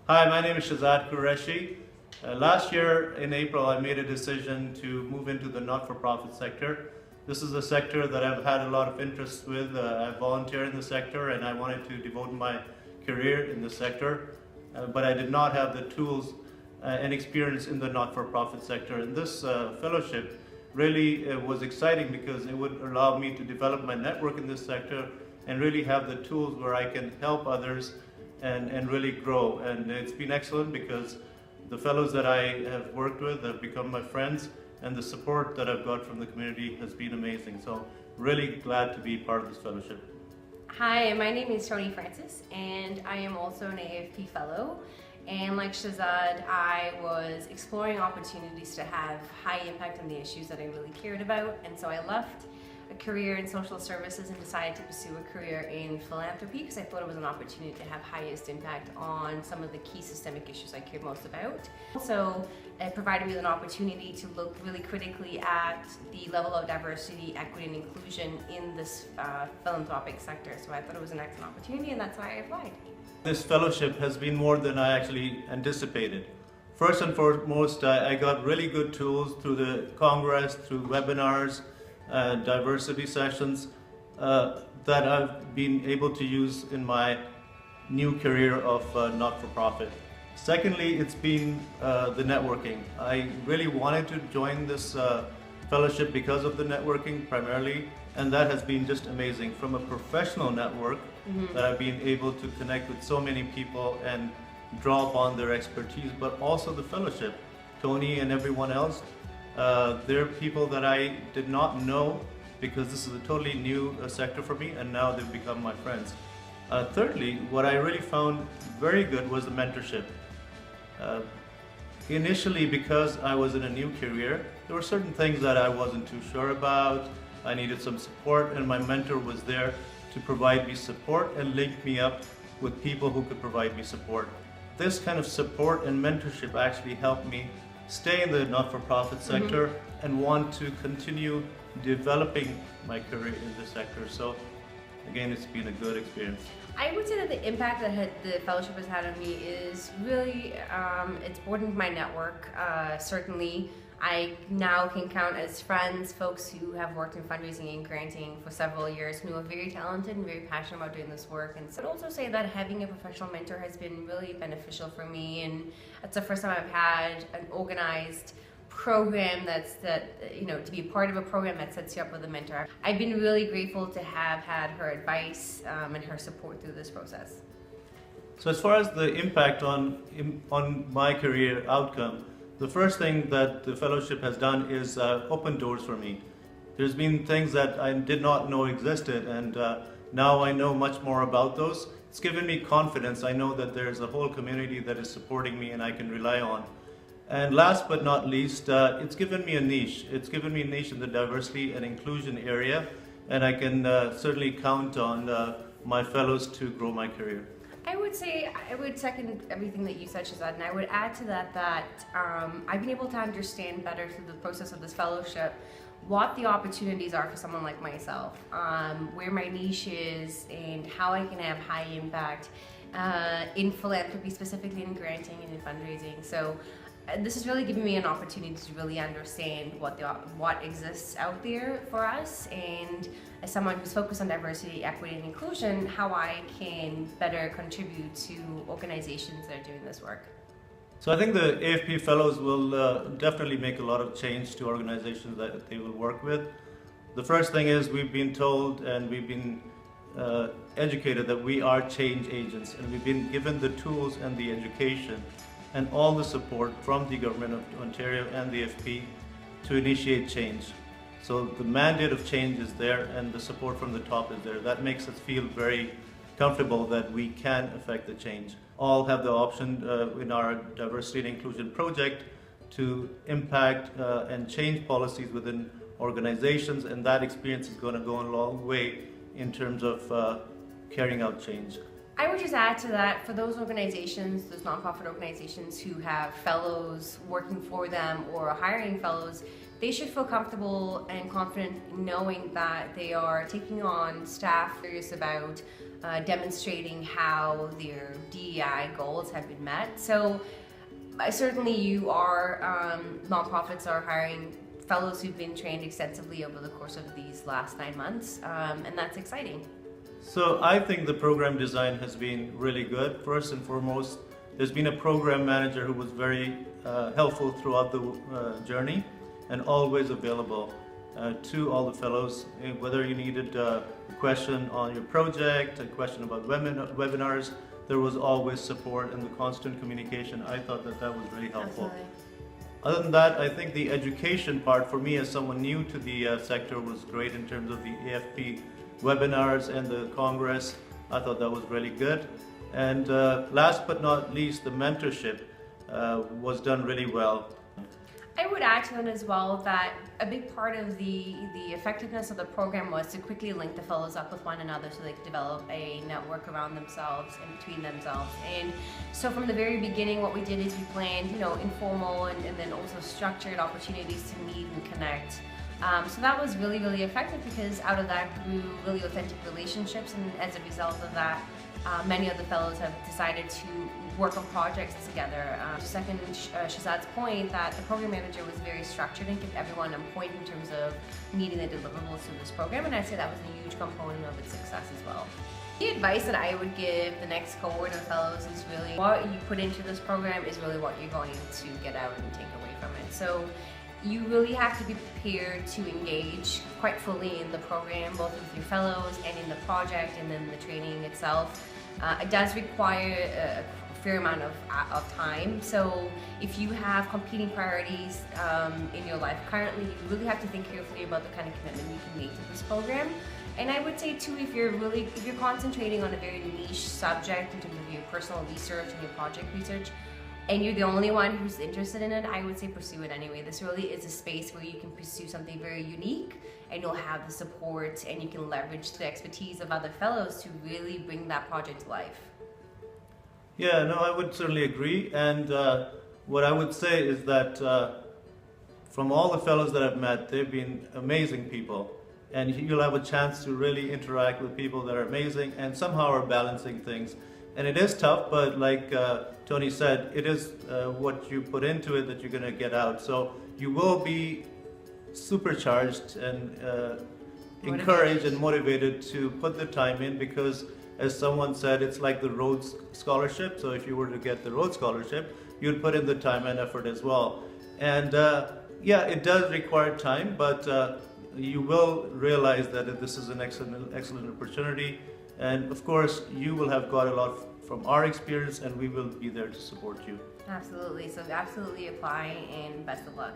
Hi, my name is Shehzad Qureshi. Last year in April, I made a decision to move into the not-for-profit sector. This is a sector that I've had a lot of interest with. I volunteer in the sector and I wanted to devote my career in the sector, but I did not have the tools and experience in the not-for-profit sector. And this fellowship really was exciting because it would allow me to develop my network in this sector and really have the tools where I can help others and really grow. And it's been excellent because the fellows that I have worked with have become my friends, and the support that I've got from the community has been amazing. So really glad to be part of this fellowship. Hi, my name is Toni and I am also an AFP fellow. And like Shehzad, I was exploring opportunities to have high impact on the issues that I really cared about, and so I left a career in social services and decided to pursue a career in philanthropy because I thought it was an opportunity to have highest impact on some of the key systemic issues I care most about. Also, it provided me with an opportunity to look really critically at the level of diversity, equity, and inclusion in this philanthropic sector. So I thought it was an excellent opportunity, and that's why I applied. This fellowship has been more than I actually anticipated. First and foremost, I got really good tools through the Congress, through webinars, diversity sessions that I've been able to use in my new career of not-for-profit. Secondly, it's been the networking. I really wanted to join this fellowship because of the networking primarily, and that has been just amazing. From a professional network that I've been able to connect with so many people and draw upon their expertise, but also the fellowship. Toni and everyone else, they're people that I did not know because this is a totally new sector for me, and now they've become my friends. Thirdly, what I really found very good was the mentorship. Initially, because I was in a new career, there were certain things that I wasn't too sure about. I needed some support, and my mentor was there to provide me support and link me up with people who could provide me support. This kind of support and mentorship actually helped me stay in the not-for-profit sector and want to continue developing my career in this sector. So again, it's been a good experience. I would say that the impact that the fellowship has had on me is really, it's broadened my network. Certainly, I now can count as friends folks who have worked in fundraising and granting for several years, who are very talented and very passionate about doing this work. And so I'd also say that having a professional mentor has been really beneficial for me, and it's the first time I've had an organized program to be a part of a program that sets you up with a mentor. I've been really grateful to have had her advice and her support through this process. So as far as the impact on my career outcome, the first thing that the fellowship has done is open doors for me. There's been things that I did not know existed, and now I know much more about those. It's given me confidence. I know that there's a whole community that is supporting me and I can rely on. And last but not least, it's given me a niche. It's given me a niche in the diversity and inclusion area, and I can certainly count on my fellows to grow my career. I would say I would second everything that you said, Shehzad, and I would add to that I've been able to understand better through the process of this fellowship what the opportunities are for someone like myself, where my niche is, and how I can have high impact in philanthropy, specifically in granting and in fundraising. So this has really given me an opportunity to really understand what exists out there for us, and as someone who's focused on diversity, equity, and inclusion, how I can better contribute to organizations that are doing this work. So I think the AFP fellows will definitely make a lot of change to organizations that they will work with. The first thing is we've been told and we've been educated that we are change agents, and we've been given the tools and the education and all the support from the Government of Ontario and the AFP to initiate change. So the mandate of change is there and the support from the top is there. That makes us feel very comfortable that we can affect the change. All have the option in our diversity and inclusion project to impact and change policies within organizations, and that experience is going to go a long way in terms of carrying out change. I would just add to that, for those organizations, those nonprofit organizations who have fellows working for them or hiring fellows, they should feel comfortable and confident knowing that they are taking on staff serious about demonstrating how their DEI goals have been met. So certainly nonprofits are hiring fellows who've been trained extensively over the course of these last 9 months, and that's exciting. So I think the program design has been really good. First and foremost, there's been a program manager who was very helpful throughout the journey and always available to all the fellows. Whether you needed a question on your project, a question about webinars, there was always support and the constant communication. I thought that was really helpful. Absolutely. Other than that, I think the education part for me as someone new to the sector was great in terms of the AFP webinars and the Congress. I thought that was really good. And last but not least, the mentorship was done really well. I would add to that as well that a big part of the effectiveness of the program was to quickly link the fellows up with one another so they could develop a network around themselves and between themselves. And so from the very beginning, what we did is we planned, informal and then also structured opportunities to meet and connect. So that was really, really effective because out of that grew really authentic relationships, and as a result of that, many of the fellows have decided to work on projects together. To second Shehzad's point that the program manager was very structured and kept everyone on point in terms of meeting the deliverables of this program, and I'd say that was a huge component of its success as well. The advice that I would give the next cohort of fellows is really what you put into this program is really what you're going to get out and take away from it. So you really have to be prepared to engage quite fully in the program, both with your fellows and in the project and then the training itself. It does require a fair amount of time. So if you have competing priorities in your life currently, you really have to think carefully about the kind of commitment you can make to this program. And I would say too, if you're concentrating on a very niche subject in terms of your personal research and your project research, and you're the only one who's interested in it, I would say pursue it anyway. This really is a space where you can pursue something very unique, and you'll have the support and you can leverage the expertise of other fellows to really bring that project to life. Yeah, no, I would certainly agree. And what I would say is that from all the fellows that I've met, they've been amazing people. And you'll have a chance to really interact with people that are amazing and somehow are balancing things. And it is tough, but like Toni said, it is what you put into it that you're going to get out. So you will be supercharged and encouraged and motivated to put the time in, because as someone said, it's like the Rhodes Scholarship. So if you were to get the Rhodes Scholarship, you'd put in the time and effort as well. And yeah, it does require time, but you will realize that this is an excellent opportunity. And of course, you will have got a lot from our experience, and we will be there to support you. Absolutely. So absolutely apply, and best of luck.